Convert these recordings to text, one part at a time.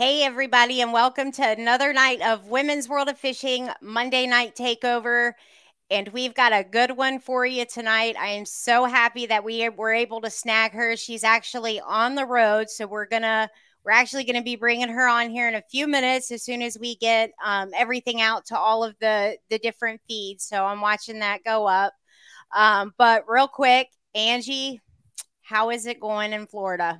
Hey, everybody, and welcome to another night of Women's World of Fishing Monday Night Takeover. And we've got a good one for you tonight. I am so happy that we were able to snag her. She's actually on the road, so we're actually gonna be bringing her on here in a few minutes as soon as we get everything out to all of the different feeds. So I'm watching that go up. But real quick, Angie, how is it going in Florida?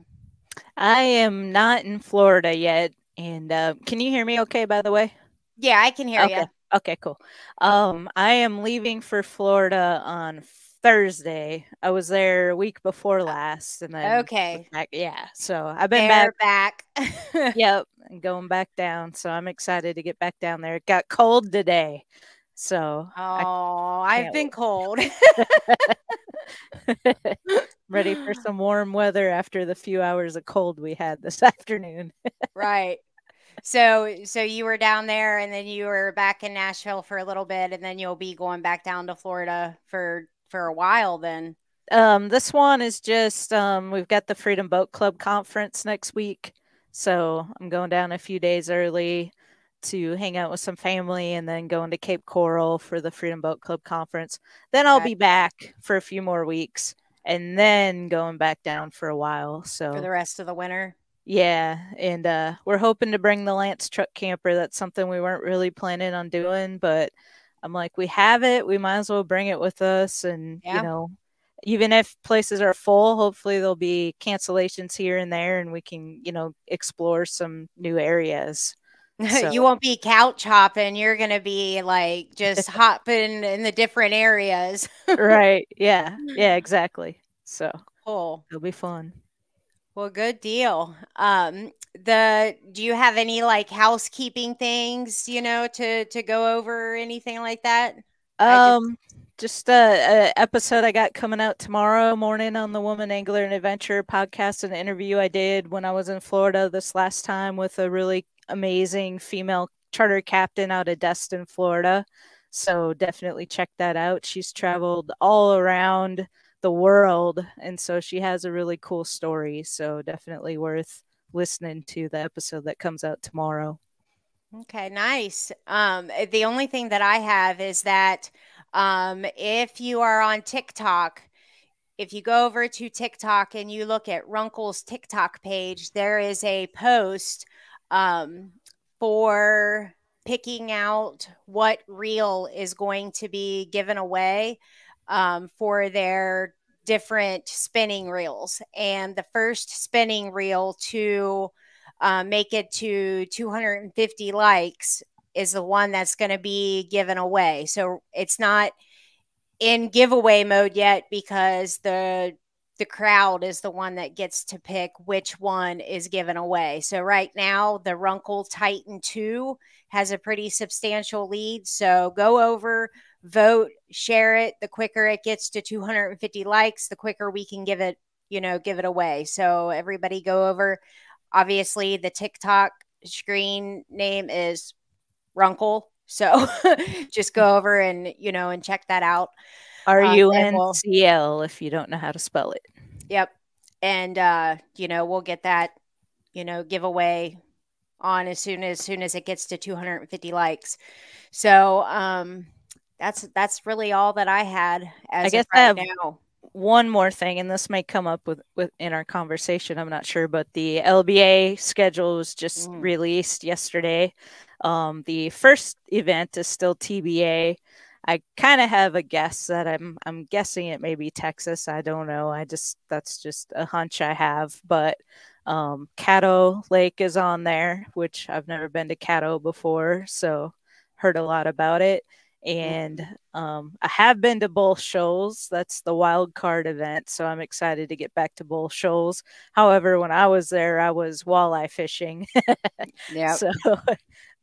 I am not in Florida yet. And can you hear me okay, by the way? Yeah, I can hear Okay. you. Okay, cool. I am leaving for Florida on Thursday. I was there a week before last and then was Okay. back. Yeah. So I've been back. They're back. Yep. And going back down. So I'm excited to get back down there. It got cold today. So I Oh, I've can't been cold. wait. Ready for some warm weather after the few hours of cold we had this afternoon. Right. So you were down there and then you were back in Nashville for a little bit and then you'll be going back down to Florida for a while then. This one is just we've got the Freedom Boat Club conference next week. So I'm going down a few days early to hang out with some family and then going to Cape Coral for the Freedom Boat Club conference. Then I'll be Gotcha. back for a few more weeks and then going back down for a while. For So the rest of the winter. yeah, and we're hoping to bring the Lance truck camper. That's something we weren't really planning on doing, but I'm like, we have it. We might as well bring it with us. And, Yeah. even if places are full, hopefully there'll be cancellations here and there and we can, explore some new areas. So, You won't be couch hopping. You're going to be like just hopping in the different areas. right. Yeah. Yeah, exactly. So Cool. it'll be fun. Well, good deal. The do you have any like housekeeping things, to go over or anything like that? I just Um, just a episode I got coming out tomorrow morning on the Woman Angler and Adventure podcast, an interview I did when I was in Florida this last time with a really amazing female charter captain out of Destin, Florida. So definitely check that out. She's traveled all around the world, and so she has a really cool story. So definitely worth listening to the episode that comes out tomorrow. Okay, nice. The only thing that I have is that if you are on TikTok, if you go over to TikTok and you look at Runkle's TikTok page, there is a post um, for picking out what reel is going to be given away for their different spinning reels. And the first spinning reel to make it to 250 likes is the one that's going to be given away. So it's not in giveaway mode yet because the crowd is the one that gets to pick which one is given away. So right now the Runkle Titan 2 has a pretty substantial lead. So go over, vote, share it. The quicker it gets to 250 likes, the quicker we can give it away. So everybody go over. Obviously the TikTok screen name is Runkle. So just go over and check that out. And we'll, RUNCL if you don't know how to spell it. yep. And, we'll get that, giveaway on as soon as it gets to 250 likes. So, that's really all that I had I as of guess I right have now. one more thing, and this may come up with in our conversation. I'm not sure, but the LBA schedule was just Mm. released yesterday. The first event is still TBA. I kind of have a guess that I'm guessing it may be Texas. I don't know. That's just a hunch I have, but Caddo Lake is on there, which I've never been to Caddo before, so heard a lot about it. And Mhm. I have been to Bull Shoals. That's the wild card event, so I'm excited to get back to Bull Shoals. However, when I was there, I was walleye fishing, Yep. so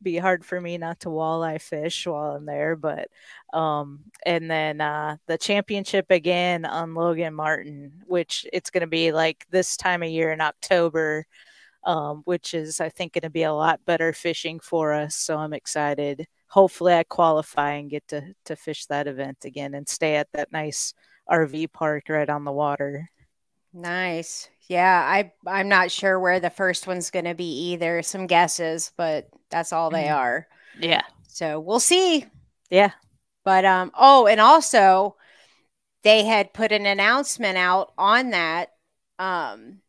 be hard for me not to walleye fish while I'm there. But and then the championship again on Logan Martin, which it's going to be like this time of year in October, which is, I think, going to be a lot better fishing for us. So I'm excited. Hopefully, I qualify and get to fish that event again and stay at that nice RV park right on the water. Nice. Yeah, I'm not sure where the first one's going to be either. Some guesses, but that's all they are. Yeah. So we'll see. Yeah. But oh, and also they had put an announcement out on that um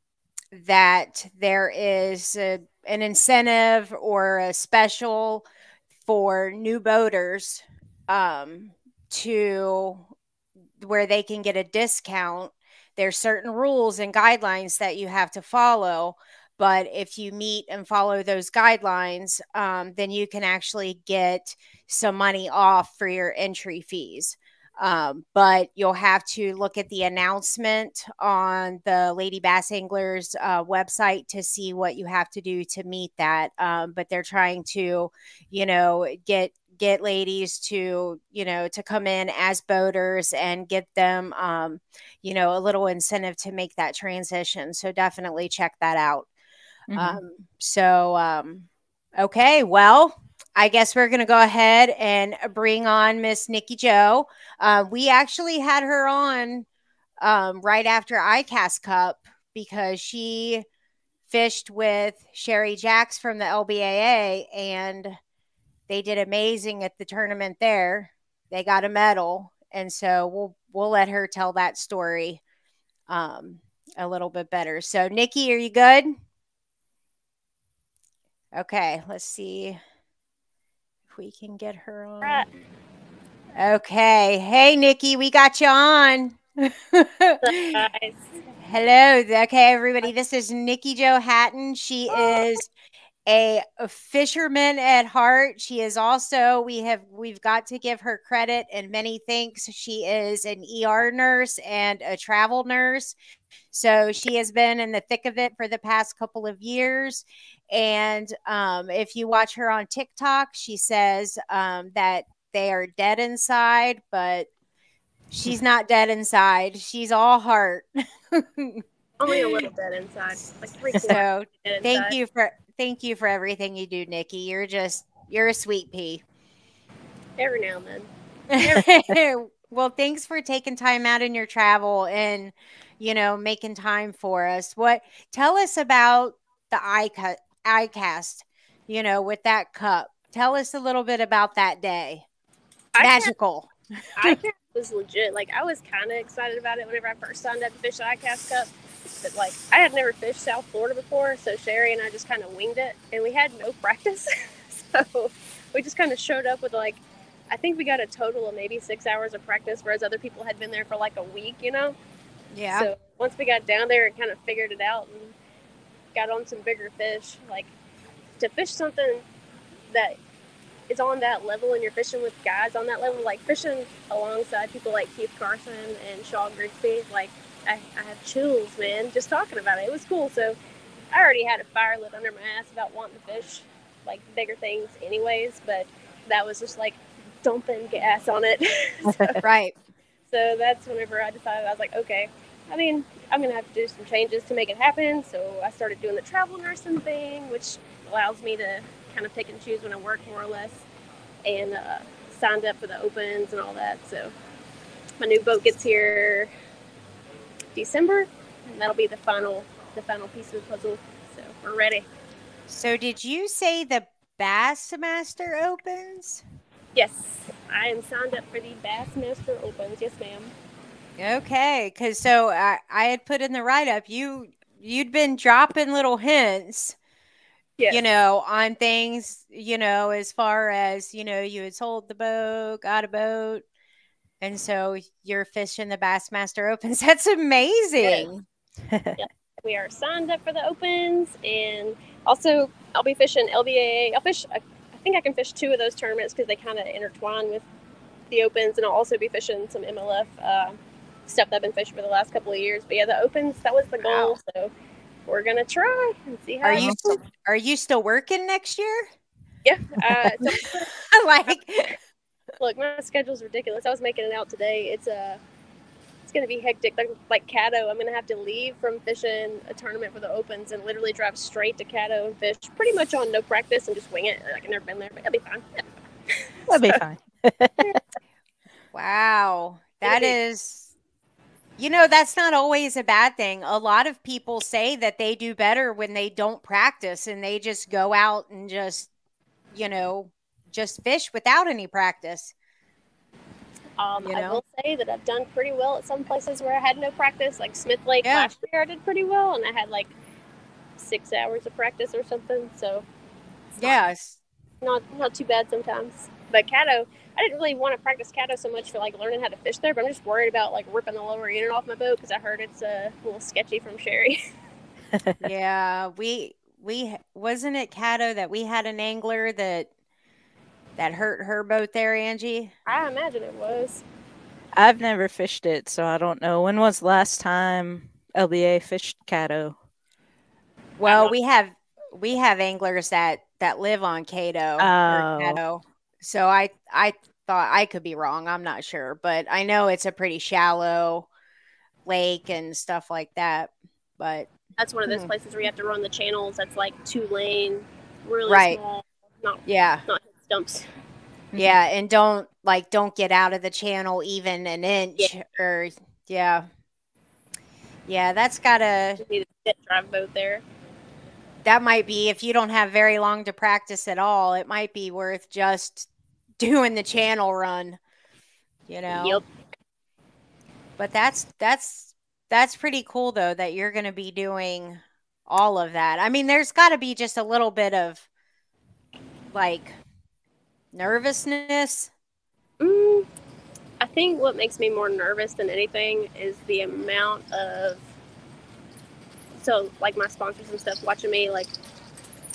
that there is an incentive or a special for new boaters to where they can get a discount. There's certain rules and guidelines that you have to follow, but if you meet and follow those guidelines, then you can actually get some money off for your entry fees. But you'll have to look at the announcement on the Lady Bass Anglers website to see what you have to do to meet that. But they're trying to, get ladies to to come in as boaters and get them a little incentive to make that transition, so definitely check that out. So okay, well, I guess we're going to go ahead and bring on Miss Nikki Joe. We actually had her on right after ICAST Cup because she fished with Sherry Jacks from the LBAA, and they did amazing at the tournament there. They got a medal, and so we'll let her tell that story a little bit better. So, Nikki, are you good? Okay, let's see if we can get her on. Okay, hey Nikki, we got you on. Hello. Okay, everybody. This is Nikki Jo Hatten. She is a fisherman at heart. She is also, we've got to give her credit and many thanks. She is an ER nurse and a travel nurse. So she has been in the thick of it for the past couple of years. And if you watch her on TikTok, she says that they are dead inside, but she's not dead inside. She's all heart. Only a little dead inside, like 3/4. So thank you for everything you do, Nikki. You're a sweet pea. Every now and then. Well, thanks for taking time out in your travel and making time for us. Tell us about the ICAST, with that cup. Tell us a little bit about that day. Magical. ICAST was legit. Like, I was kind of excited about it whenever I first signed up to fish the ICAST Cup. But, like, I had never fished South Florida before, so Sherry and I just kind of winged it. And we had no practice. So we just kind of showed up with, like, I think we got a total of maybe 6 hours of practice, whereas other people had been there for, like, a week, Yeah. So once we got down there and kind of figured it out and got on some bigger fish, like, to fish something that is on that level and you're fishing with guys on that level, like fishing alongside people like Keith Carson and Shaw Grigsby, like I have chills, man, just talking about it. It was cool. So I already had a fire lit under my ass about wanting to fish like bigger things anyways, but that was just like dumping gas on it. Right. So that's whenever I decided, I was like, okay, I mean, I'm going to have to do some changes to make it happen. So I started doing the travel nursing thing, which allows me to kind of pick and choose when I work more or less, and signed up for the opens and all that. So my new boat gets here December, and that'll be the final piece of the puzzle. So we're ready. So did you say the Bassmaster opens? Yes, I am signed up for the Bassmaster opens. Yes, ma'am. Okay, because so I had put in the write-up, you'd been dropping little hints, Yes. on things, as far as, you had sold the boat, got a boat, and so you're fishing the Bassmaster Opens. That's amazing. Yes. Yep. We are signed up for the opens, and also I'll be fishing LBAA. I think I can fish 2 of those tournaments because they kind of intertwine with the opens, and I'll also be fishing some MLF stuff that I've been fishing for the last couple of years. But yeah, the opens, that was the goal. Wow. So we're gonna try and see how. Are you still working next year? Yeah. Like, look, my schedule's ridiculous. I was making it out today. It's gonna be hectic. Like Caddo, I'm gonna have to leave from fishing a tournament for the opens and literally drive straight to Caddo and fish pretty much on no practice and just wing it. Like, I've never been there, but it'll be fine. That'll be fine. Wow, that is That's not always a bad thing. A lot of people say that they do better when they don't practice and they just go out and you know, just fish without any practice, you I know? will say that I've done pretty well at some places where I had no practice, like Smith Lake Yeah. last year. I did pretty well, and I had like 6 hours of practice or something. So it's Yes. not too bad sometimes. But Caddo, I didn't really want to practice Caddo so much for like learning how to fish there, but I'm just worried about like ripping the lower unit off my boat because I heard it's a little sketchy from Sherry. Yeah, we wasn't it Cato that we had an angler that hurt her boat there, Angie? I imagine it was. I've never fished it, so I don't know. When was the last time LBA fished Caddo? Well, we have anglers that live on Cato or Oh, Cato. So I thought I could be wrong. I'm not sure, but I know it's a pretty shallow lake and stuff like that. But That's one of those places where you have to run the channels. That's like 2 lane, really right. small, not Yeah. not stumps. Yeah, and don't get out of the channel even an Yeah, inch or yeah. Yeah, that's gotta you need a pit drive boat there. that might be if you don't have very long to practice at all, it might be worth just doing the channel run, you know. Yep. But that's pretty cool though that you're going to be doing all of that. I mean, there's got to be just a little bit of like nervousness. Mm, I think what makes me more nervous than anything is the amount of like my sponsors and stuff watching me. Like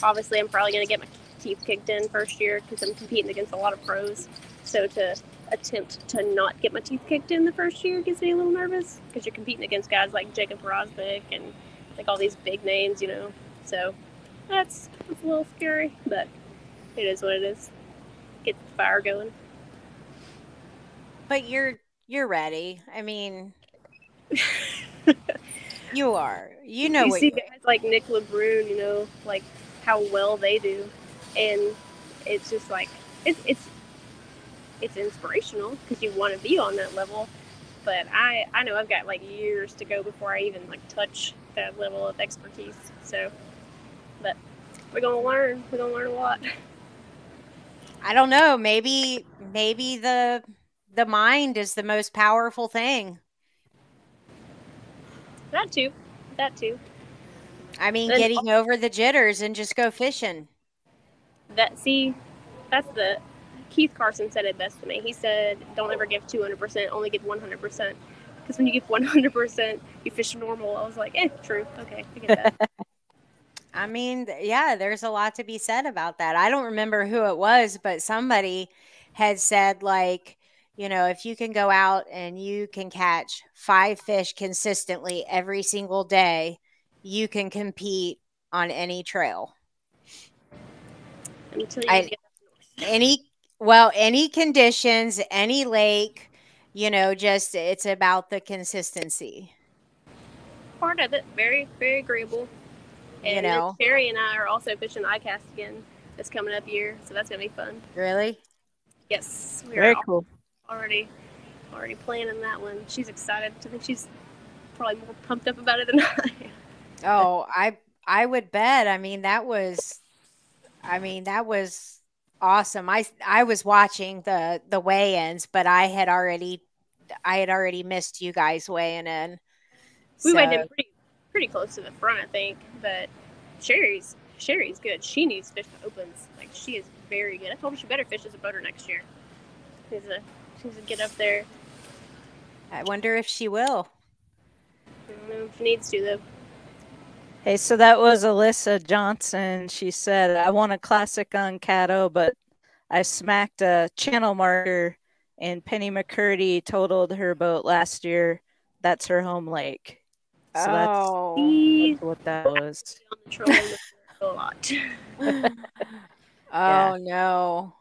obviously, I'm probably gonna get my teeth kicked in first year because I'm competing against a lot of pros. So to attempt to not get my teeth kicked in the first year gets me a little nervous because you're competing against guys like Jacob Rosbeck and like all these big names, So that's a little scary, but it is what it is. Get the fire going. But you're ready. I mean, you are. You know You what see guys like Nick LeBrun, like how well they do, and it's just like it's inspirational because you want to be on that level. But I know I've got like years to go before I even like touch that level of expertise. So, but we're gonna learn. We're gonna learn a lot. I don't know, maybe the mind is the most powerful thing. That too. That too. I mean, And getting over the jitters and just go fishing. that's the Keith Carson said it best to me. He said, "Don't ever give 200%. Only give 100%. Because when you give 100%, you fish normal." I was like, true. Okay, I get that. I mean, yeah, there's a lot to be said about that. I don't remember who it was, but somebody had said, like, if you can go out and you can catch 5 fish consistently every single day, you can compete on any trail. Until you I, get any conditions, any lake, just it's about the consistency, part of it, very, very agreeable. you And then know. Sherry and I are also fishing ICAST again this coming up year, so that's gonna be fun. Really? Yes, we very are cool. already planning that one. She's excited. I think she's probably more pumped up about it than I am. Oh, I would bet. I mean that was awesome. I was watching the weigh-ins, but I had already missed you guys weighing in. We went So in pretty close to the front, I think. But Sherry's good. She needs to fish the opens. Like she is very good. I told her she better fish as a boater next year. She's a get up there. I wonder if she will. I don't know if she needs to though. Hey, so that was Alyssa Johnson. She said, I won a classic on Caddo, but I smacked a channel marker and Penny McCurdy totaled her boat last year. That's her home lake. So that's what that was. On the trolling a lot. Oh no.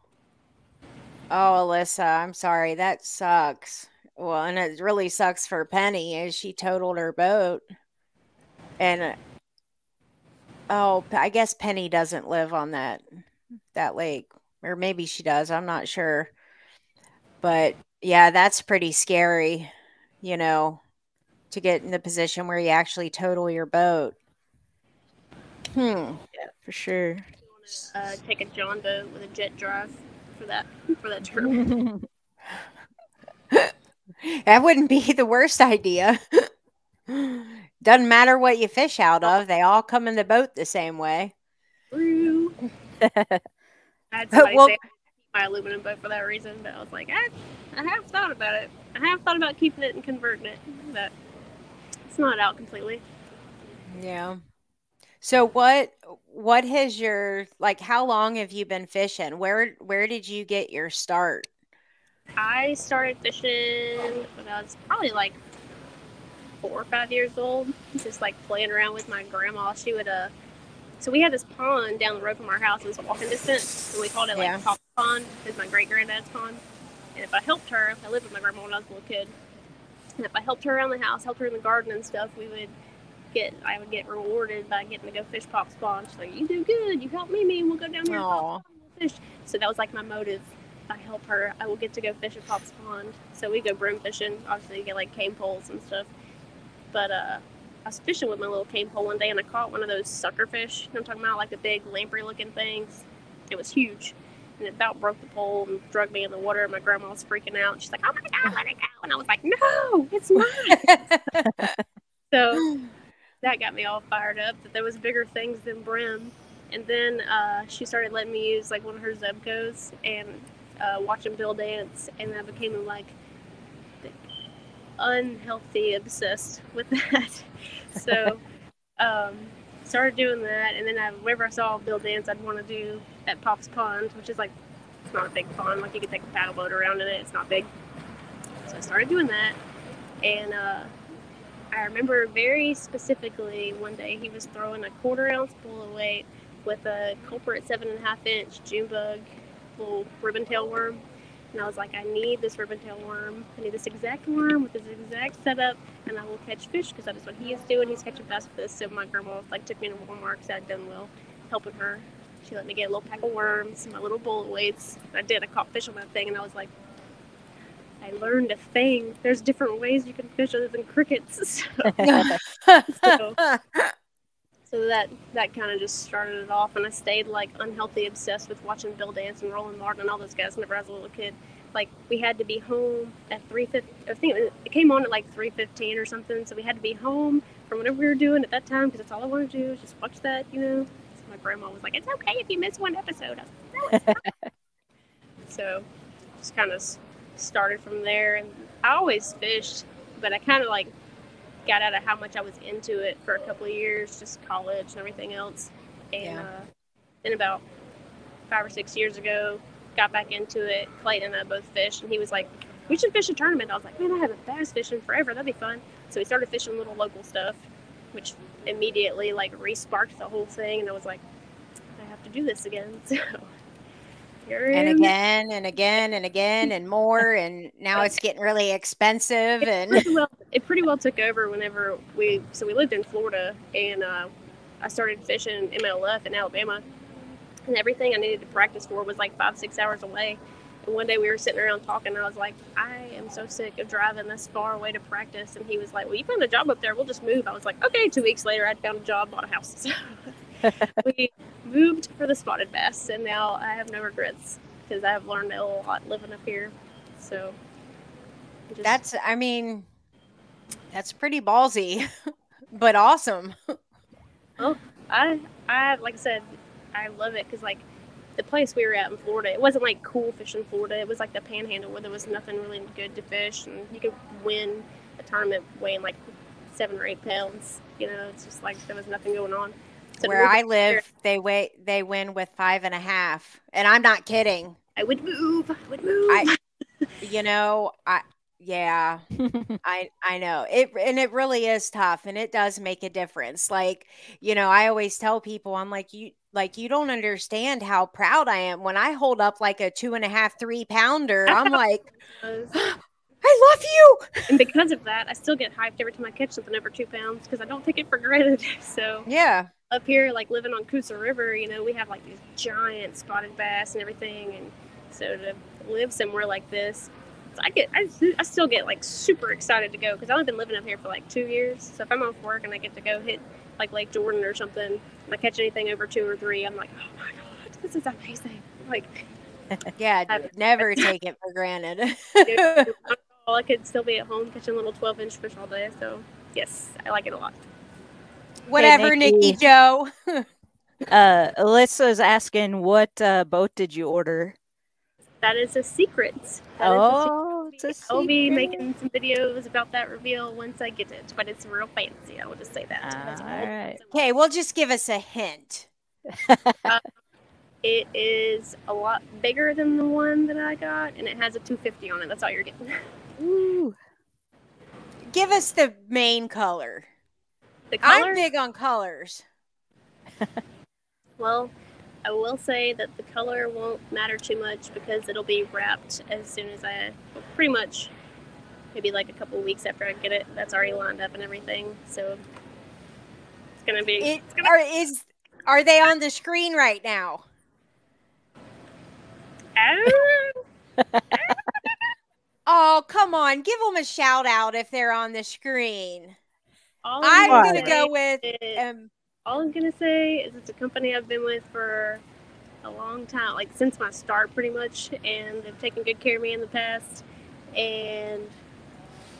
Oh, Alyssa, I'm sorry. That sucks. Well, and it really sucks for Penny as she totaled her boat. And I guess Penny doesn't live on that lake, or maybe she does. I'm not sure. But yeah, that's pretty scary, you know. to get in the position where you actually total your boat. Yeah, for sure. Take a John boat with a jet drive for that term. That wouldn't be the worst idea. Doesn't matter what you fish out of, they all come in the boat the same way. True. I had somebody Well, say my aluminum boat for that reason, but I was like, I have thought about it. I have thought about keeping it and converting it, but it's not out completely. yeah. So what has your like how long have you been fishing? Where did you get your start? I started fishing when I was probably like 4 or 5 years old, just like playing around with my grandma. She would so we had this pond down the road from our house. It was walking distance, and we called it like Yeah. Pop Pond. It's my great granddad's pond. And if I helped her, I lived with my grandma when I was a little kid. And if I helped her around the house, helped her in the garden and stuff, I would get rewarded by getting to go fish Pop's pond. She's like, "You do good. You help me, and we'll go down there and Pop's pond and we'll fish." So that was like my motive. If I help her, I will get to go fish at Pop's pond. So we go broom fishing. Obviously, you get like cane poles and stuff. But I was fishing with my little cane pole one day, and I caught one of those sucker fish. You know what I'm talking about? Like the big lamprey-looking things. It was huge. And it about broke the pole and dragged me in the water. My grandma was freaking out. She's like, "Oh my God, let it go." And I was like, "No, it's not." So that got me all fired up that there was bigger things than brim. And then she started letting me use like one of her Zebcos and watch them Bill dance. And I became like unhealthy obsessed with that. So started doing that, and then whenever I saw Bill dance, I'd want to do at Pop's Pond, which is like, it's not a big pond, like you could take a paddle boat around in it, it's not big. So I started doing that, and I remember very specifically one day he was throwing a 1/4 ounce bullet weight with a culprit 7.5-inch June bug, little ribbon tail worm. And I was like, I need this ribbon tail worm. I need this exact worm with this exact setup, and I will catch fish because that is what he is doing. He's catching bass with this. So my grandma like took me to Walmart because I'd done well helping her. She let me get a little pack of worms and my little bullet weights. I did. I caught fish on that thing, and I was like, I learned a thing. There's different ways you can fish other than crickets. So that kind of just started it off, and I stayed like unhealthy obsessed with watching Bill Dance and Roland Martin and all those guys whenever I was a little kid. Like we had to be home at 3:50. I think it came on at like 3:15 or something. So we had to be home from whatever we were doing at that time because that's all I wanted to do is just watch that, you know. So my grandma was like, "It's okay if you miss one episode." I was like, "No, it's not." So just kind of started from there, and I always fished, but I kind of like got out of how much I was into it for a couple of years, just college and everything else. And then about 5 or 6 years ago, got back into it. Clayton and I both fished, and he was like, "We should fish a tournament." I was like, "Man, I haven't bass fishing forever. That'd be fun." So we started fishing little local stuff, which immediately like re-sparked the whole thing, and I was like, I have to do this again. So and again and again and again and more, and now it's getting really expensive. It pretty well took over whenever we lived in Florida, and I started fishing MLF in Alabama, and everything I needed to practice for was like 5-6 hours away. And one day we were sitting around talking, and I was like, I am so sick of driving this far away to practice. And he was like, "Well, you found a job up there, we'll just move." I was like, okay. 2 weeks later, I'd found a job, bought a house. We moved for the spotted bass, and now I have no regrets because I have learned a lot living up here. So that's pretty ballsy, but awesome. Oh, I like I said, I love it because like the place we were at in Florida, it wasn't like cool fishing Florida. It was like the Panhandle where there was nothing really good to fish, and you could win a tournament weighing like 7 or 8 pounds. You know, it's just like there was nothing going on. So where I live, they win with 5.5, and I'm not kidding. I would move. Yeah, I know it, and it really is tough, and it does make a difference. Like, I always tell people, I'm like, you don't understand how proud I am when I hold up like a 2.5, 3-pounder. I'm like, I love you. And because of that, I still get hyped every time I catch something over 2 pounds because I don't take it for granted. So yeah, up here, like living on Coosa River, we have like these giant spotted bass and everything, and so to live somewhere like this, I still get like super excited to go because I've only been living up here for like 2 years. So if I'm off work and I get to go hit like Lake Jordan or something, and I catch anything over 2 or 3, I'm like, oh my god, this is amazing. Like, yeah, never take it for granted. I could still be at home catching little 12-inch fish all day. So yes, I like it a lot. Whatever, Hey, Nikki Joe. Alyssa's asking, what boat did you order? That is a secret. It's a secret. I'll be making some videos about that reveal once I get it, but it's real fancy. I will just say that. All right. Okay, well, just give us a hint. It is a lot bigger than the one that I got, and it has a 250 on it. That's all you're getting. Ooh. Give us the main color. The color? I'm big on colors. Well, I will say that the color won't matter too much because it'll be wrapped as soon as pretty much maybe like a couple weeks after I get it. That's already lined up and everything. So it's gonna be. Are they on the screen right now? Oh, come on. Give them a shout out if they're on the screen. I'm going to go with... all I'm going to say is it's a company I've been with for a long time, like since my start pretty much, and they've taken good care of me in the past, and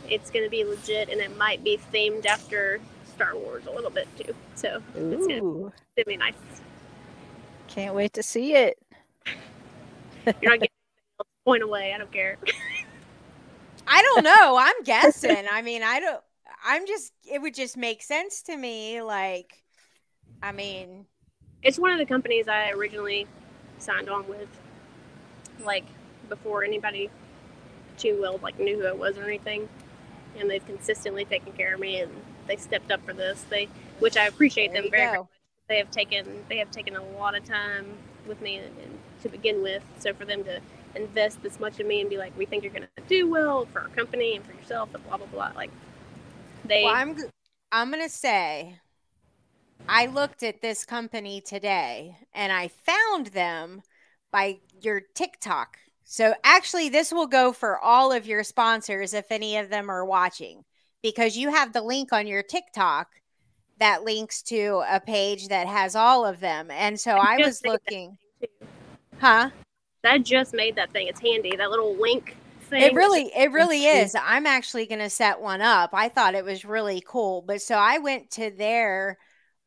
it's going to be legit, and it might be themed after Star Wars a little bit too. So it's going to be nice. Can't wait to see it. You're not getting a point away. I don't care. I don't know. I'm guessing. I mean, it would just make sense to me. Like, I mean, it's one of the companies I originally signed on with, like, before anybody too well, like, knew who I was or anything. And they've consistently taken care of me, and they stepped up for this. Which I appreciate them very much. They have taken a lot of time with me and to begin with. So for them to invest this much in me and be like, we think you're going to do well for our company and for yourself and blah, blah, blah. Like, I'm going to say, I looked at this company today and I found them by your TikTok. So actually this will go for all of your sponsors if any of them are watching, because you have the link on your TikTok that links to a page that has all of them. And so I was looking. Huh? That just made that thing. It's handy. That little link thing. It really is. I'm actually going to set one up. I thought it was really cool. But so I went to their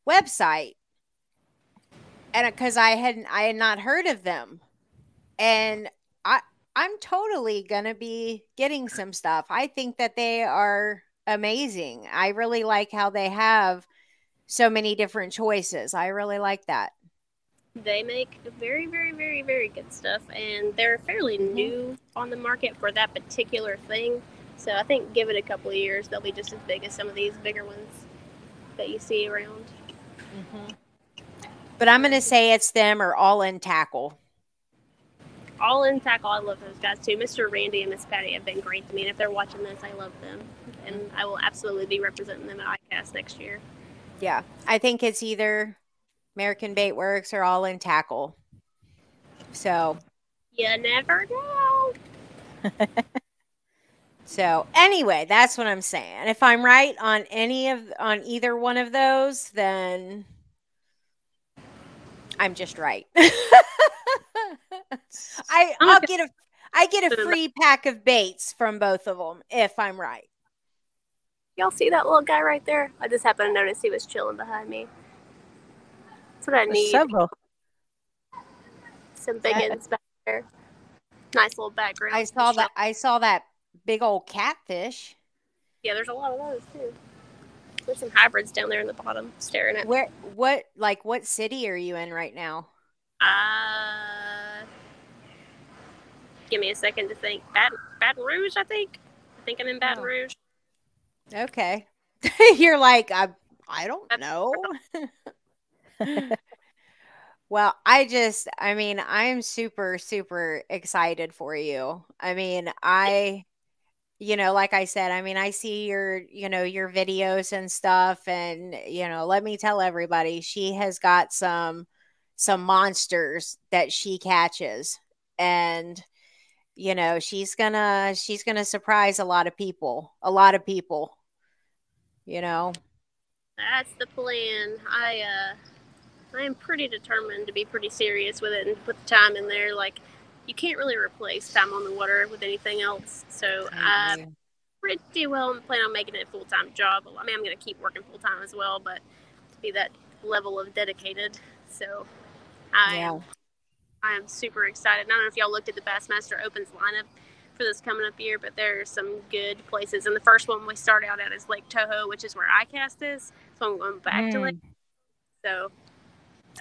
website, and because I had not heard of them, and I'm totally going to be getting some stuff. I think that they are amazing. I really like how they have so many different choices. I really like that. They make very, very, very, very good stuff, and they're fairly new on the market for that particular thing. So I think give it a couple of years, they'll be just as big as some of these bigger ones that you see around. But I'm going to say it's them or All In Tackle. All In Tackle, I love those guys too. Mr. Randy and Miss Patty have been great to me, and if they're watching this, I love them. And I will absolutely be representing them at ICAST next year. Yeah, I think it's either American Bait Works or All In Tackle. So you never know. So anyway, that's what I'm saying. If I'm right on either one of those, then I just right. I get a free pack of baits from both of them if I'm right. Y'all see that little guy right there? I just happened to notice he was chilling behind me. That's what I need. Several. Some big ends back there. Nice little background. I saw that big old catfish. Yeah, there's a lot of those too. There's some hybrids down there in the bottom staring at me. What city are you in right now? Give me a second to think. Baton Rouge, I think. I think I'm in Baton Rouge. Okay. You're like, I don't know. Well, I'm super, super excited for you. I mean, like I said, I see your videos and stuff, and, let me tell everybody, she has got some monsters that she catches, and you know, she's gonna surprise a lot of people. A lot of people, you know. That's the plan. I am pretty determined to be pretty serious with it and put the time in there. Like, you can't really replace time on the water with anything else. So I I agree. pretty well plan on making it a full time job. I mean, I'm going to keep working full time as well, but to be that level of dedicated. So I Yeah. am I am super excited. I don't know if y'all looked at the Bassmaster Opens lineup for this coming up year, but there are some good places. And the first one we start out at is Lake Toho, which is where ICAST is. So I'm going back to Lake. So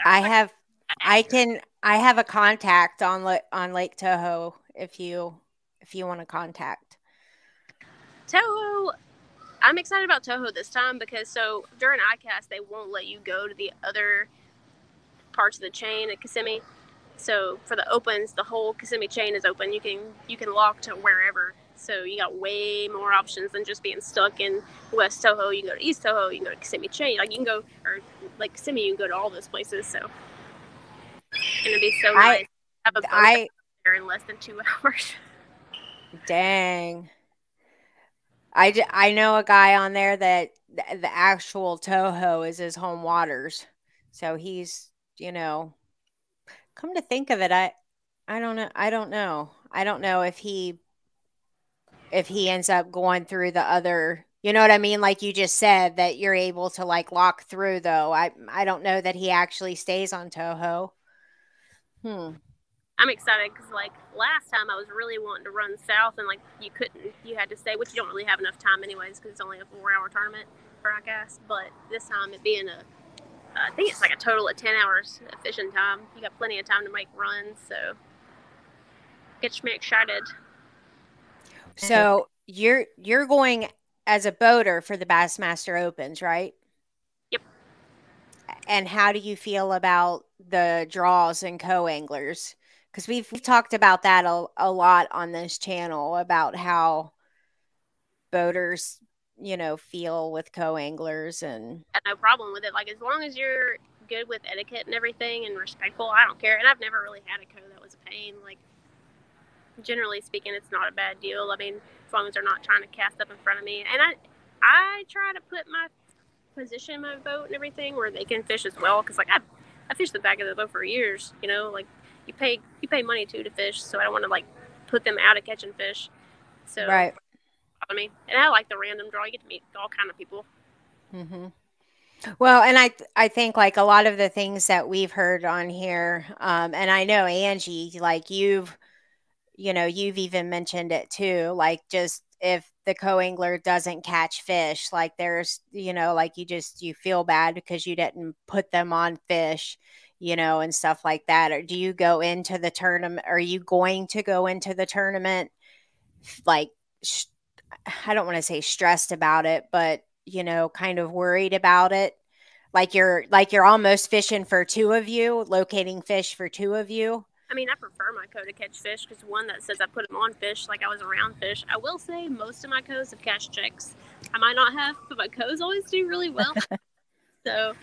I have I have a contact on Lake Toho if you want to contact. Toho, I'm excited about Toho this time because so during ICAST they won't let you go to the other parts of the chain at Kissimmee. So for the opens, the whole Kissimmee chain is open. You can lock to wherever. So you got way more options than just being stuck in West Toho. You can go to East Toho. You can go to Kissimmee chain. Like you can go or like Kissimmee, you can go to all those places. So and it'd be so nice to have a boat there in less than 2 hours. Dang. I know a guy on there that the actual Toho is his home waters. So he's, you know, come to think of it, I don't know. I don't know. I don't know if he ends up going through the other, you know what I mean? Like you just said that you're able to like lock through though. I don't know that he actually stays on Toho. I'm excited because like last time I was really wanting to run south and like you had to stay, which you don't really have enough time anyways because it's only a 4-hour tournament for ICAST. But this time it being I think it's like a total of 10 hours of fishing time. You got plenty of time to make runs, so gets me excited. So you're going as a boater for the Bassmaster Opens, right? Yep. And how do you feel about the draws and co-anglers? Because we've talked about that a lot on this channel about how boaters, you know, feel with co-anglers and I have no problem with it. Like as long as you're good with etiquette and everything and respectful, I don't care. And I've never really had a co that was a pain. Like generally speaking, it's not a bad deal. I mean, as long as they're not trying to cast up in front of me. And I try to put my position my boat and everything where they can fish as well because like I fished the back of the boat for years, you know, like you pay money too to fish, so I don't want to like put them out of catching fish. So right. I mean, and I like the random draw. You get to meet all kind of people. Well, and I think like a lot of the things that we've heard on here, and I know Angie, like you've even mentioned it too, like just if the co-angler doesn't catch fish, like there's, you know, like you feel bad because you didn't put them on fish, you know, and stuff like that. Or do you go into the tournament? Are you going to go into the tournament like, I don't want to say stressed about it, but, you know, kind of worried about it? Like you're almost fishing for two of you, locating fish for two of you. I mean, I prefer my co to catch fish because one that says I put them on fish like I was around fish. I will say most of my co's have catch chicks. I might not have, but my co's always do really well. So,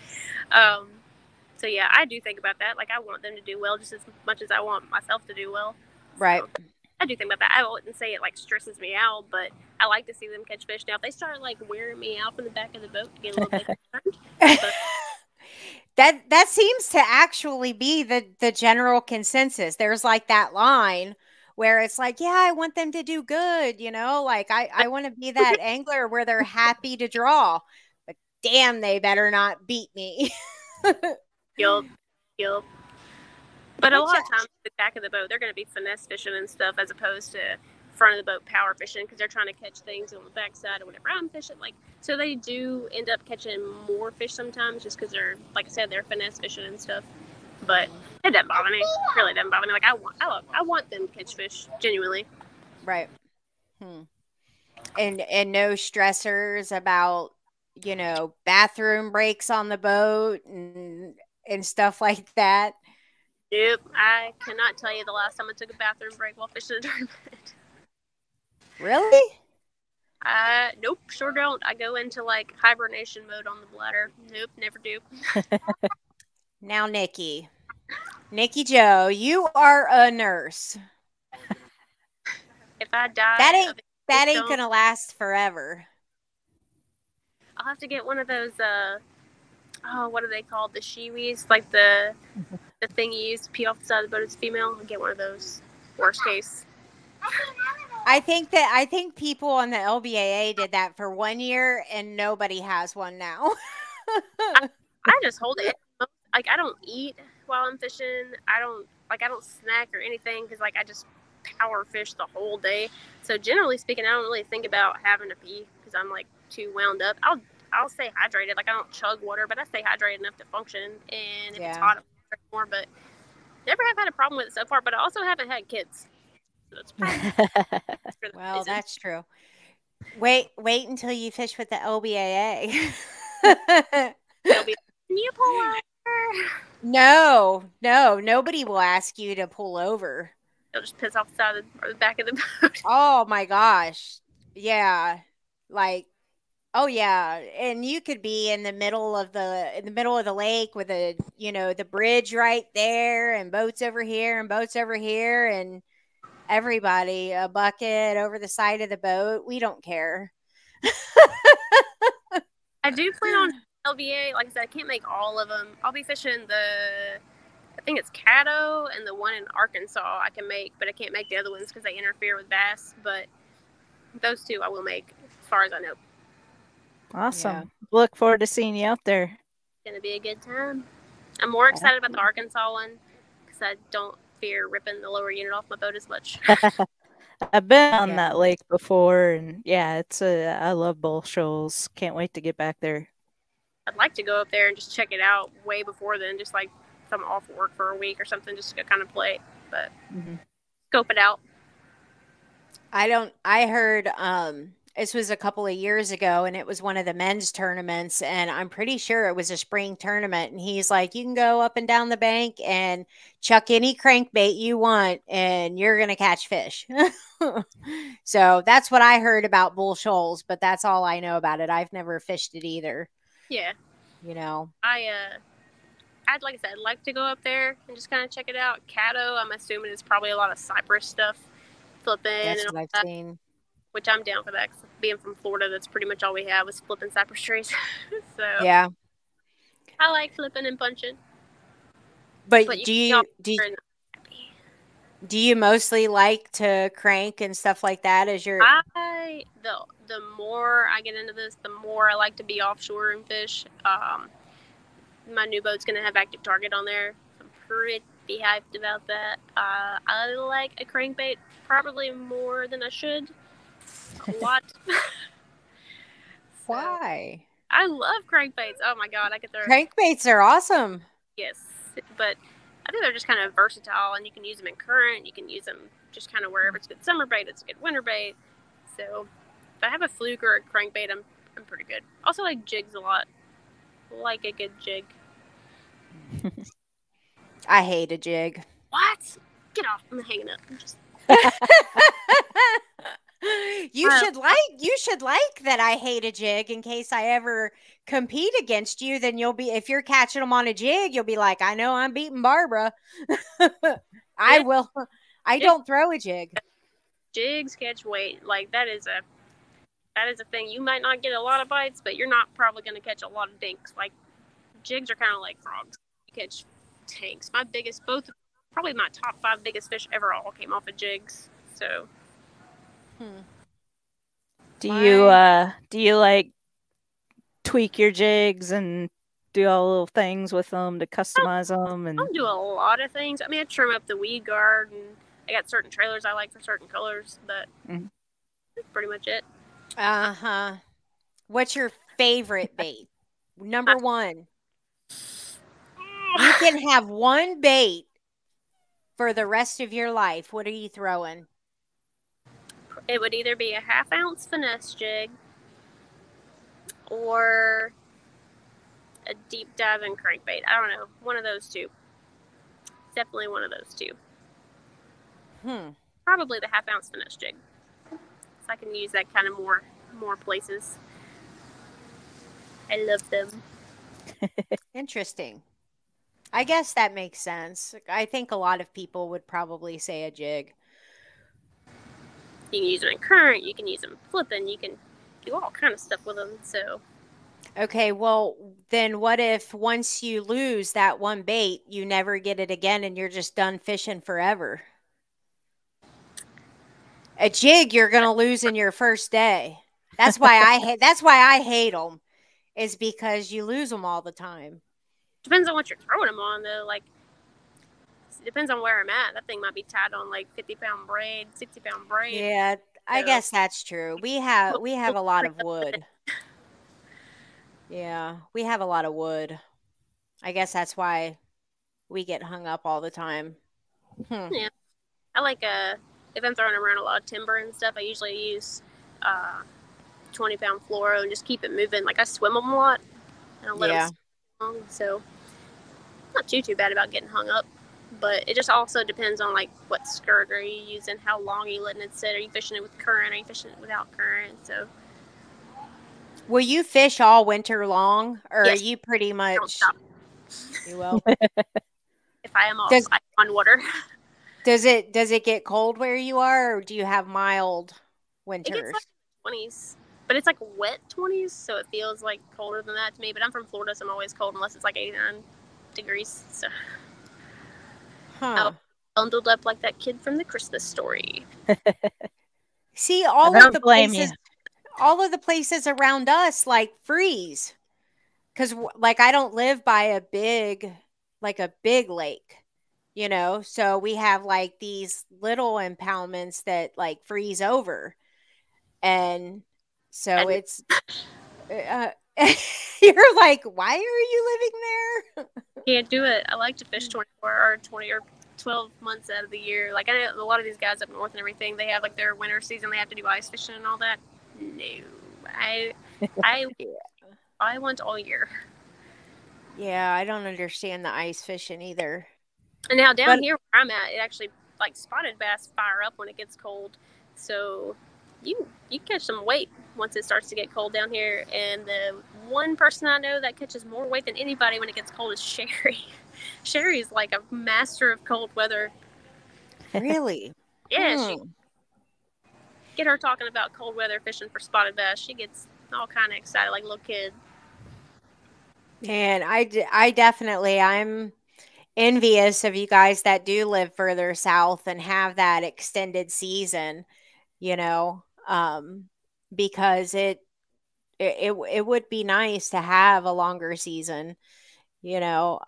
so yeah, I do think about that. Like I want them to do well just as much as I want myself to do well. Right. So, I do think about that. I wouldn't say it like stresses me out, but I like to see them catch fish. Now, if they start like wearing me out from the back of the boat to get a little bit concerned, that seems to actually be the general consensus. There's like that line where it's like, yeah, I want them to do good, you know, like I want to be that angler where they're happy to draw, but damn, they better not beat me. Yup. But a lot of times, the back of the boat, they're going to be finesse fishing and stuff as opposed to front of the boat power fishing because they're trying to catch things on the backside or whatever I'm fishing. Like, so they do end up catching more fish sometimes just because they're, like I said, they're finesse fishing and stuff. But it doesn't bother me. It really doesn't bother me. Like I want them to catch fish genuinely. Right. And no stressors about, you know, bathroom breaks on the boat and stuff like that. Nope. I cannot tell you the last time I took a bathroom break while fishing a tournament. Really? Nope, sure don't. I go into like hibernation mode on the bladder. Nope, never do. Now, Nikki Joe, you are a nurse. I die that ain't don't, gonna last forever. I'll have to get one of those. What are they called? The shiwis, like the thing you use to pee off the side of the boat as a female. I'll get one of those. Worst case. I think people on the LBAA did that for 1 year, and nobody has one now. I just hold it. Like, I don't eat while I'm fishing. I don't snack or anything because like I just power fish the whole day. So generally speaking, I don't really think about having to pee because I'm like too wound up. I'll stay hydrated. Like, I don't chug water, but I stay hydrated enough to function. And if it's hot, I'll drink more. But never have had a problem with it so far. But I also haven't had kids. So that's well, that's true. Wait until you fish with the LBAA. They'll be, can you pull over? No, nobody will ask you to pull over. They'll just piss off the side or the back of the boat. Oh my gosh. Yeah. Like, oh yeah. And you could be in the middle of the lake with the bridge right there and boats over here and everybody a bucket over the side of the boat. We don't care. I do plan on LBA. Like I said, I can't make all of them. I'll be fishing I think it's Caddo and the one in Arkansas I can make, but I can't make the other ones because they interfere with bass. But those two I will make, as far as I know. Awesome. Yeah. Look forward to seeing you out there. It's going to be a good time. I'm more excited about the Arkansas one because I don't fear ripping the lower unit off my boat as much. I've been on that lake before, and yeah, I love Bull Shoals. Can't wait to get back there. I'd like to go up there and just check it out way before then, just like if I'm off work for a week or something, just to kind of play, but scope it out. I heard this was a couple of years ago, and it was one of the men's tournaments, and I'm pretty sure it was a spring tournament, and he's like, you can go up and down the bank and chuck any crankbait you want and you're gonna catch fish. So that's what I heard about Bull Shoals, but that's all I know about it. I've never fished it either. Yeah, I'd like I said, I'd like to go up there and just kind of check it out. Caddo, I'm assuming it's probably a lot of cypress stuff, flipping. That's and what I've seen. Which I'm down for that. Cause being from Florida, that's pretty much all we have is flipping cypress trees. So yeah, I like flipping and punching. But do you mostly like to crank and stuff like that as your? The more I get into this, the more I like to be offshore and fish. My new boat's gonna have active target on there. I'm pretty hyped about that. I like a crankbait probably more than I should. A lot. Why? I love crankbaits. Oh my god, I could throw crankbaits are awesome. Yes, but I think they're just kind of versatile, and you can use them in current. You can use them just kind of wherever it's a good summer bait, it's a good winter bait. So if I have a fluke or a crankbait, I'm pretty good. Also like jigs a lot. Like a good jig. I hate a jig. What? Get off! I'm hanging up. You should like that I hate a jig in case I ever compete against you. Then if you're catching them on a jig, you'll be like, I know I'm beating Barbara. I will. I don't throw a jig. Jigs catch weight. Like that is a thing. You might not get a lot of bites, but you're not probably going to catch a lot of dinks. Like jigs are kind of like frogs. You catch tanks. Probably my top 5 biggest fish ever all came off of jigs. So. Do you like tweak your jigs and do all little things with them to customize them? And I don't do a lot of things. I mean, I trim up the weed guard, and I got certain trailers I like for certain colors, but that's pretty much it. What's your favorite bait? Number 1. You can have one bait for the rest of your life. What are you throwing? It would either be a 1/2 ounce finesse jig or a deep diving crankbait. I don't know. One of those two. Definitely one of those two. Probably the 1/2 ounce finesse jig. So I can use that kind of more places. I love them. Interesting. I guess that makes sense. I think a lot of people would probably say a jig. You can use them in current. You can use them flipping. You can do all kind of stuff with them. So Okay, well, then what if once you lose that one bait, you never get it again and you're just done fishing forever? A jig you're going to lose in your first day. That's why I hate them, is because you lose them all the time. depends on what you're throwing them on, though. Like, it depends on where I'm at. That thing might be tied on like 50-pound braid, 60-pound braid. Yeah, I guess that's true. We have a lot of wood. Yeah, we have a lot of wood. I guess that's why we get hung up all the time. Yeah, I like if I'm throwing around a lot of timber and stuff, I usually use 20-pound fluoro and just keep it moving. Like I swim them a lot and I let them long, so not too bad about getting hung up. But it just also depends on like what skirt are you using, how long are you letting it sit, are you fishing it with current, are you fishing it without current? So will you fish all winter long, or yes, are you pretty much? don't stop. You will. If I am on water. Does it get cold where you are, or do you have mild winters? It gets like 20s, but it's like wet 20s, so it feels like colder than that to me. But I'm from Florida, so I'm always cold unless it's like 89 degrees. So I'm bundled up like that kid from the Christmas Story. See, all of the places around us like freeze, because like I don't live by a big lake, you know, so we have like these little impoundments that like freeze over, and so it's you're like, why are you living there? Can't do it. I like to fish 24 or 20 or 12 months out of the year. Like I know a lot of these guys up north and everything, they have like their winter season, they have to do ice fishing and all that. No, I want all year. Yeah, I don't understand the ice fishing either. And now down here where I'm at, it actually like spotted bass fire up when it gets cold. So you catch some weight once it starts to get cold down here. And the one person I know that catches more weight than anybody when it gets cold is Sherry. Sherry's like a master of cold weather. Really? Yeah, she get her talking about cold weather fishing for spotted bass. She gets all kind of excited like a little kid. And I definitely, I'm envious of you guys that do live further south and have that extended season, you know, because it would be nice to have a longer season, you know,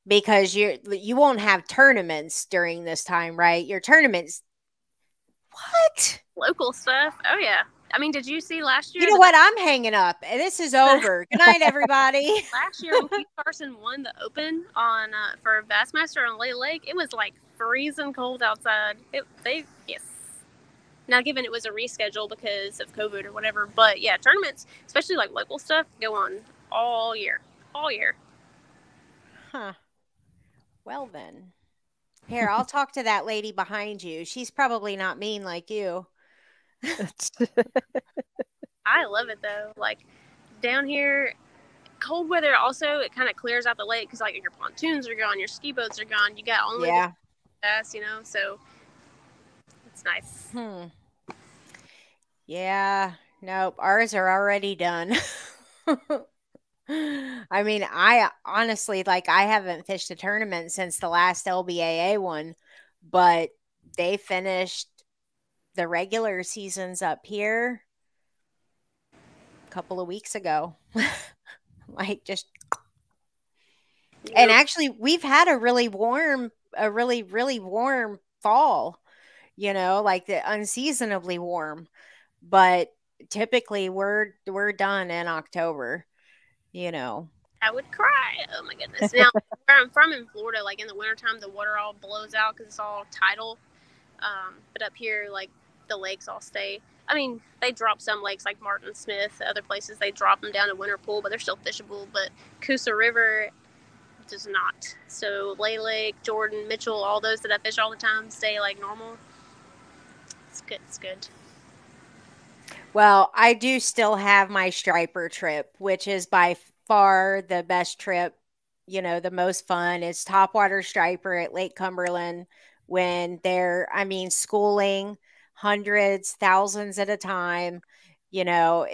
because you won't have tournaments during this time, right? Your tournaments, what? Local stuff. Oh yeah. I mean, did you see last year? You know what? I'm hanging up. This is over. Good night, everybody. Last year when Keith Carson won the Open on for Bassmaster on Lake, it was like freezing cold outside. Yes. Now, given it was a reschedule because of COVID or whatever, but yeah, tournaments, especially like local stuff, go on all year. Huh. Well then. Here, I'll talk to that lady behind you. She's probably not mean like you. I love it though. Like down here, cold weather also, it kind of clears out the lake because like your pontoons are gone, your ski boats are gone. You got only bass, you know, so it's nice. Yeah. Nope. Ours are already done. I mean, I honestly, like, I haven't fished a tournament since the last LBAA one, but they finished the regular seasons up here a couple of weeks ago. Like, just. And actually, we've had a really warm fall, you know, like the unseasonably warm. But typically, we're done in October, you know. I would cry. Oh my goodness. Now, where I'm from in Florida, like in the wintertime, the water all blows out because it's all tidal. But up here, like the lakes all stay. I mean, they drop some lakes like Martin Smith, other places, they drop them down to winter pool, but they're still fishable. But Coosa River does not. So Lake, Jordan, Mitchell, all those that I fish all the time stay like normal. It's good. It's good. Well, I do still have my striper trip, which is by far the best trip, you know, the most fun. It's topwater striper at Lake Cumberland when they're, I mean, schooling hundreds, thousands at a time. You know,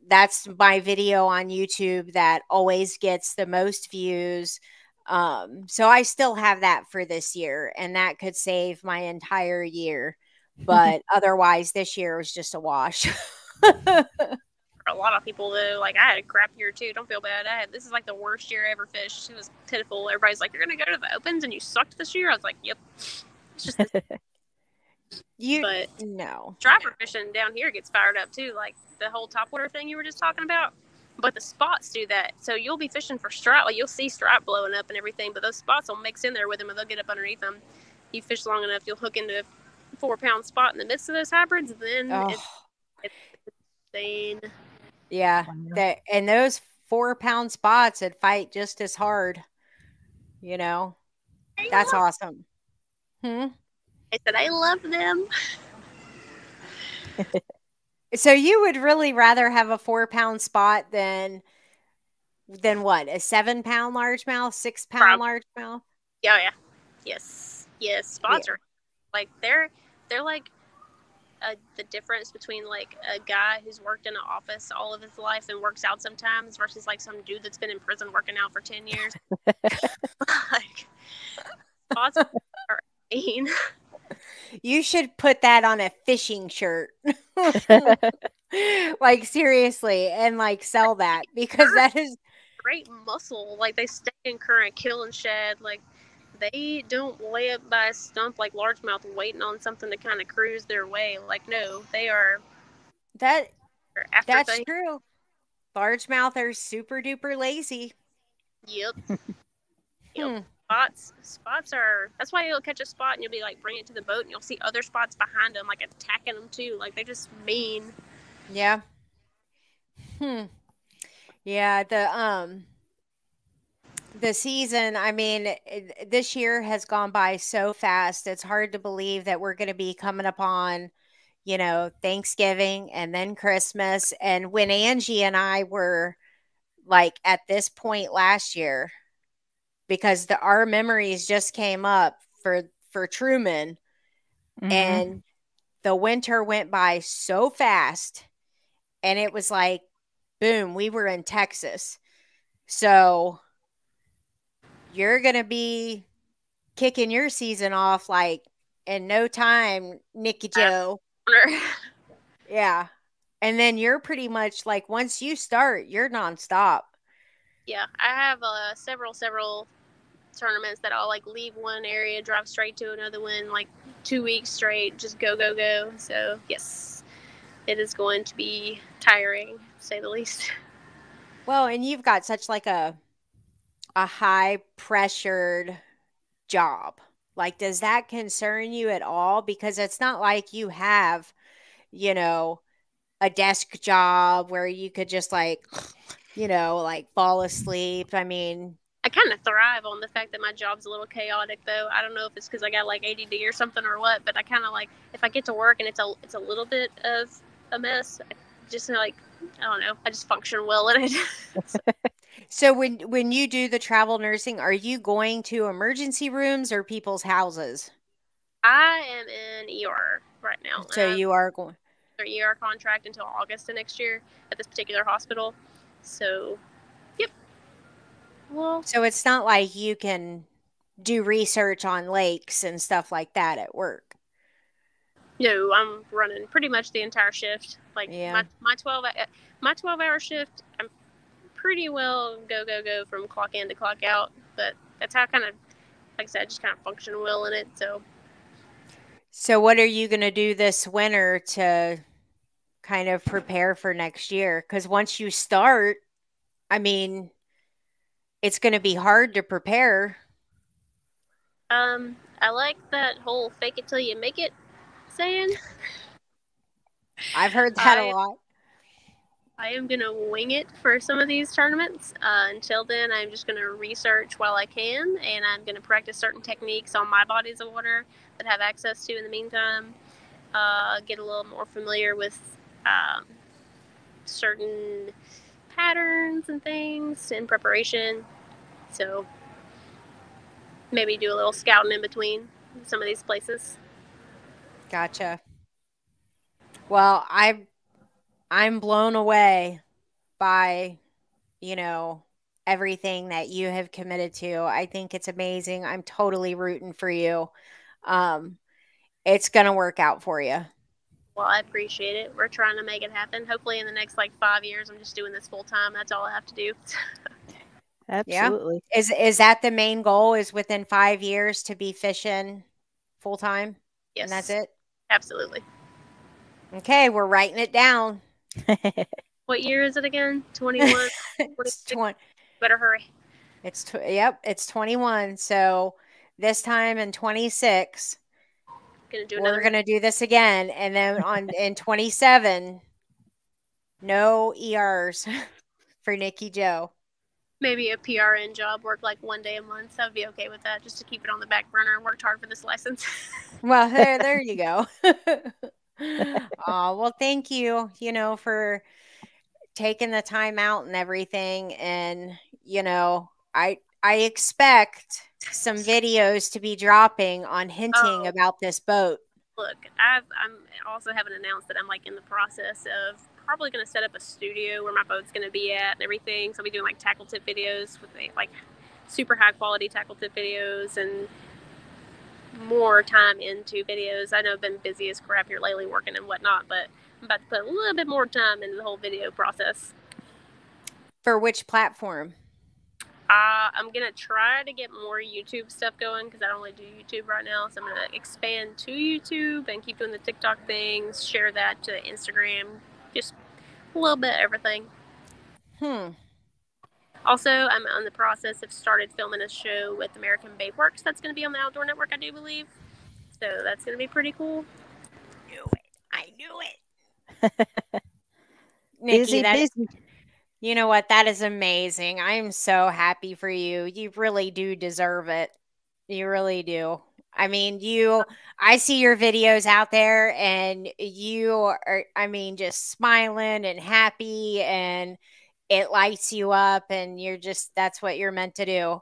that's my video on YouTube that always gets the most views. So I still have that for this year, and that could save my entire year. But otherwise, this year was just a wash. For a lot of people, though, like I had a crap year too. Don't feel bad. This is like the worst year I ever fished. It was pitiful. Everybody's like, "You're gonna go to the opens and you sucked this year." I was like, "Yep." It's just. But no. striper fishing down here gets fired up too, like the whole topwater thing you were just talking about. But the spots do that, so you'll be fishing for stripe. Like you'll see stripe blowing up and everything, but those spots will mix in there with them, and they'll get up underneath them. You fish long enough, you'll hook into a 4-pound spot in the midst of those hybrids, and then it's insane. Yeah, and those 4-pound spots that fight just as hard. You know, that's awesome. I said I love them. So you would really rather have a 4-pound spot than what? A 7-pound largemouth, 6-pound largemouth? Yeah. Yes. Spots are like they're like the difference between like a guy who's worked in an office all of his life and works out sometimes versus like some dude that's been in prison working out for 10 years. Like spots are mean. You should put that on a fishing shirt. Like seriously, and like sell that, because that is great muscle. Like they stay in current, kill and shed. Like they don't lay up by a stump like largemouth waiting on something to kind of cruise their way. Like no, they are. That's true. Largemouth are super duper lazy. Yep. Spots are. That's why you'll catch a spot and you'll be like, bring it to the boat, and you'll see other spots behind them, like attacking them too. Like they just mean. Yeah. Yeah. The season, I mean, this year has gone by so fast. It's hard to believe that we're going to be coming upon, you know, Thanksgiving and then Christmas. And when Angie and I were like at this point last year, because our memories just came up for Truman, and the winter went by so fast, and it was like, boom, we were in Texas. So you're going to be kicking your season off like in no time, Nikki Joe. Yeah. And then you're pretty much like, once you start, you're nonstop. Yeah. I have several tournaments that I'll like leave one area, drive straight to another one, like 2 weeks straight, just go. So yes, it is going to be tiring, to say the least. Well, and you've got such like a high pressured job. Like, does that concern you at all? Because it's not like you have, you know, a desk job where you could just like, you know, like fall asleep. I mean, I kind of thrive on the fact that my job's a little chaotic, though. I don't know if it's because I got like ADD or something or what, but I kind of like if I get to work and it's a little bit of a mess, just like I don't know, I just function well in it. So when you do the travel nursing, are you going to emergency rooms or people's houses? I am in ER right now. So you are going their ER contract until August of next year at this particular hospital. So, yep. Well, so it's not like you can do research on lakes and stuff like that at work. No, I'm running pretty much the entire shift. Like my 12-hour shift, I'm pretty well go from clock in to clock out. But that's how I kind of, like I said, I just kind of function well in it. So what are you going to do this winter to kind of prepare for next year? Because once you start, I mean, it's going to be hard to prepare. I like that whole fake it till you make it saying. I've heard that a lot. I am going to wing it for some of these tournaments. Until then, I'm just going to research while I can, and I'm going to practice certain techniques on my bodies of water that I have access to in the meantime. Get a little more familiar with certain patterns and things in preparation. So maybe do a little scouting in between some of these places. Gotcha. Well, I'm blown away by, you know, everything that you have committed to. I think it's amazing. I'm totally rooting for you. It's going to work out for you. Well, I appreciate it. We're trying to make it happen. Hopefully in the next 5 years, I'm just doing this full time. That's all I have to do. Absolutely. Yeah. Is that the main goal, is within 5 years to be fishing full time? Yes. And that's it? Absolutely. Okay, we're writing it down. What year is it again? 21? It's 20. Better hurry. It's 21. So this time in 26, we're going to do this again. And then in 27, no ERs for Nikki Joe. Maybe a PRN job, work 1 day a month. I would be okay with that, just to keep it on the back burner and worked hard for this license. Well, there you go. Well, thank you, for taking the time out and everything. And, I expect some videos to be dropping on hinting about this boat. Look, I'm also haven't announced that I'm in the process of probably going to set up a studio where my boat's going to be at and everything. So I'll be doing tackle tip videos with super high quality tackle tip videos and more time into videos. I know I've been busy as crap here lately working and whatnot, but I'm about to put a little bit more time into the whole video process. For which platform? I'm going to try to get more YouTube stuff going because I don't really do YouTube right now. So I'm going to expand to YouTube and keep doing the TikTok things, share that to Instagram, just a little bit of everything. Also, I'm on the process of started filming a show with American Bait Works that's going to be on the Outdoor Network, I do believe. So that's going to be pretty cool. I knew it. Nikki, busy. You know what? That is amazing. I'm so happy for you. You really do deserve it. You really do. I mean, I see your videos out there and you are, just smiling and happy, and it lights you up, and that's what you're meant to do.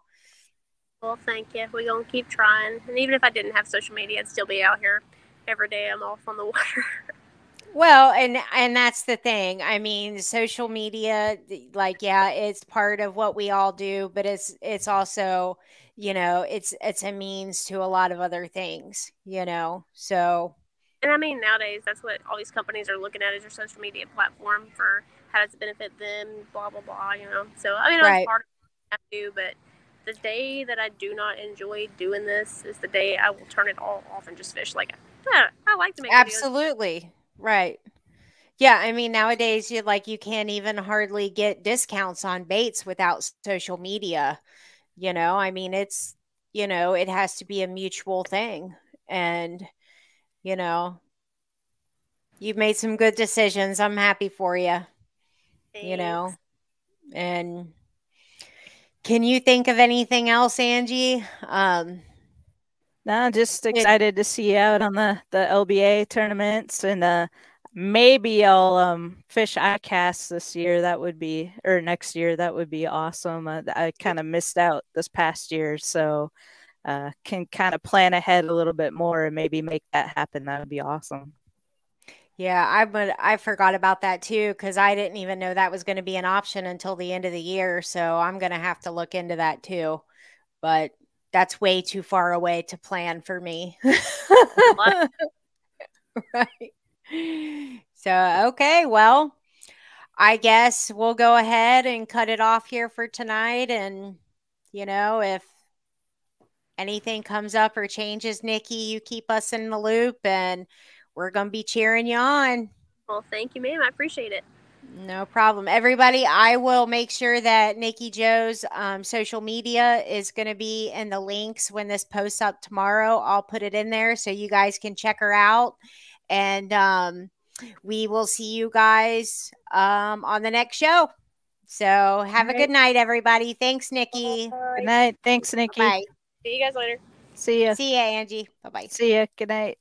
Well, thank you. We're going to keep trying. And even if I didn't have social media, I'd still be out here every day. I'm off on the water. Well, and that's the thing. I mean, social media, it's part of what we all do, but it's also, it's a means to a lot of other things, so. And I mean, nowadays, that's what all these companies are looking at, is your social media platform for how does it benefit them, blah, blah, blah, So, I mean, I'm part of what I do, but the day that I do not enjoy doing this is the day I will turn it all off and just fish. I like to make videos. Absolutely. Right. Yeah, I mean, nowadays you can't even hardly get discounts on baits without social media. I mean, it's, it has to be a mutual thing. And, you've made some good decisions. I'm happy for you. Thanks. And can you think of anything else, Angie? No, just excited to see you out on the LBA tournaments, and maybe I'll fish ICAST this year. That would be, or next year. That would be awesome. I kind of missed out this past year, so can kind of plan ahead a little bit more and maybe make that happen. That would be awesome. Yeah, I forgot about that too, because I didn't even know that was going to be an option until the end of the year. So I'm going to have to look into that too. But that's way too far away to plan for me. Right. So, okay, well, I guess we'll go ahead and cut it off here for tonight. And, if anything comes up or changes, Nikki, you keep us in the loop, and we're going to be cheering you on. Well, thank you, ma'am. I appreciate it. No problem. Everybody, I will make sure that Nikki Joe's social media is going to be in the links when this posts up tomorrow. I'll put it in there so you guys can check her out. And we will see you guys on the next show. So have a good night, everybody. Thanks, Nikki. Good night. Thanks, Nikki. Bye. See you guys later. See ya. See ya, Angie. Bye-bye. See ya. Good night.